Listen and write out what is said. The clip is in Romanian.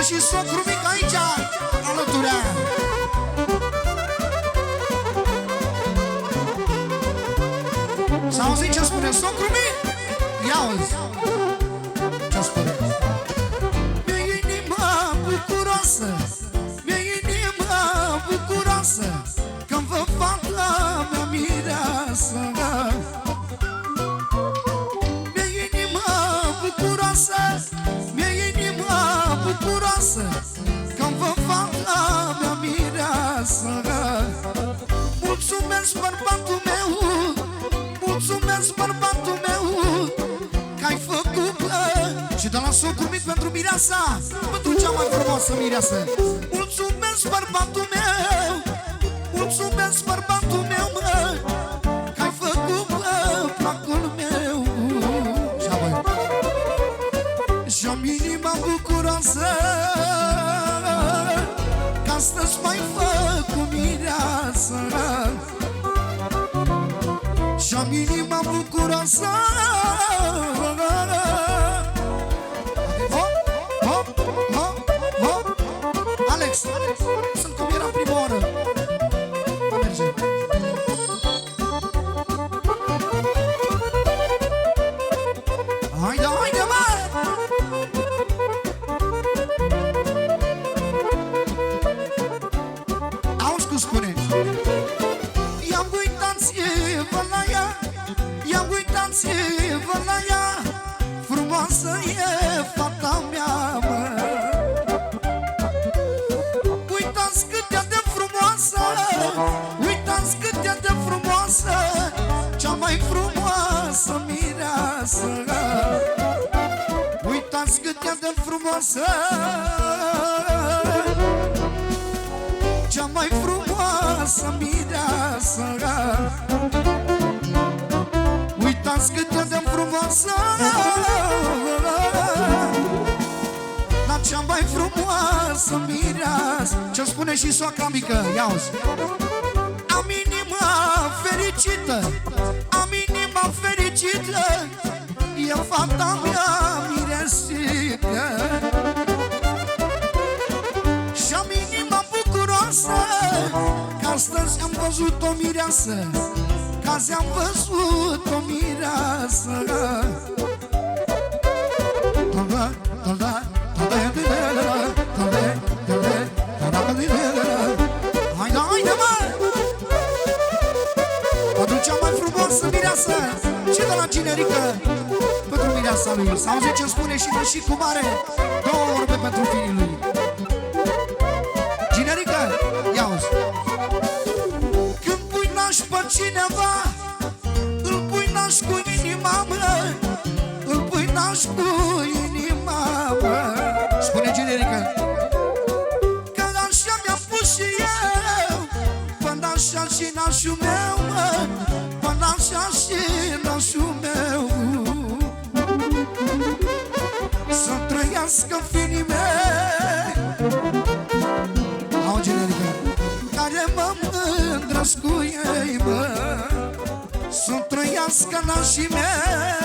și socru mic aici, alăturea. S-a auzit ce spune socru mic? Ia auzi ce spune. Mi-e inima bucuroasă, mi-e inima bucuroasă, când vă fata mea mireasă. Mi-e inima bucuroasă, mi-e inima bucuroasă, când vă fata mea mireasă. Mulțumesc bărbatul meu, mulțumesc bărbatul meu, că ai făcut și de la socru mic pentru mireasa, pentru cea mai frumoasă mireasă. Mulțumesc bărbatul meu, mulțumesc bărbatul meu, mă, că ai făcut placul meu. Și-am inima bucuroasă, că astăzi mai făcut mireasă. Și-am inima bucuroasă. Hop, hop, hop, hop. Alex, sunt cum era prima oră. Va merge. Haide, haide, mă! Auzi cum spune. I-am uitat-ți-vă la ea, i-am uitat-ți-vă la ea, frumoasă e fata mea, mă. Uitați cât e de frumoasă, uitați cât e de frumoasă, cea mai frumoasă mireasă. Uitați cât e de frumoasă, cea mai frumoasă mireasă. Uitați cât e de frumoasă, dar cea mai frumoasă mireasă. Ce spune și soacra mică, ia-uzi. Am inima fericită, am inima fericită, e fata mea miresită. Și-am inima bucuroasă, că astăzi am văzut o mireasă, că azi am văzut o mireasă. Haide, haide, mă! Pentru cea mai frumoasă mireasă și de la Ginerică, pentru mireasa lui. S-a auzit ce spune și și cu mare, 2 vorbe pentru fiii lui. Ginerică, ia-uzi. Când pui naș pe cineva, îl pui naș cu inima, mă, îl pui naș cu inima, mă. Spune Ginerică. Că așa mi-a pus și eu, până așa și nașul meu, mă, până așa și nașul meu. Să trăiască fiii mei, au Generică, care mă mândresc cu ei, mă. Să trăiască nașii mei,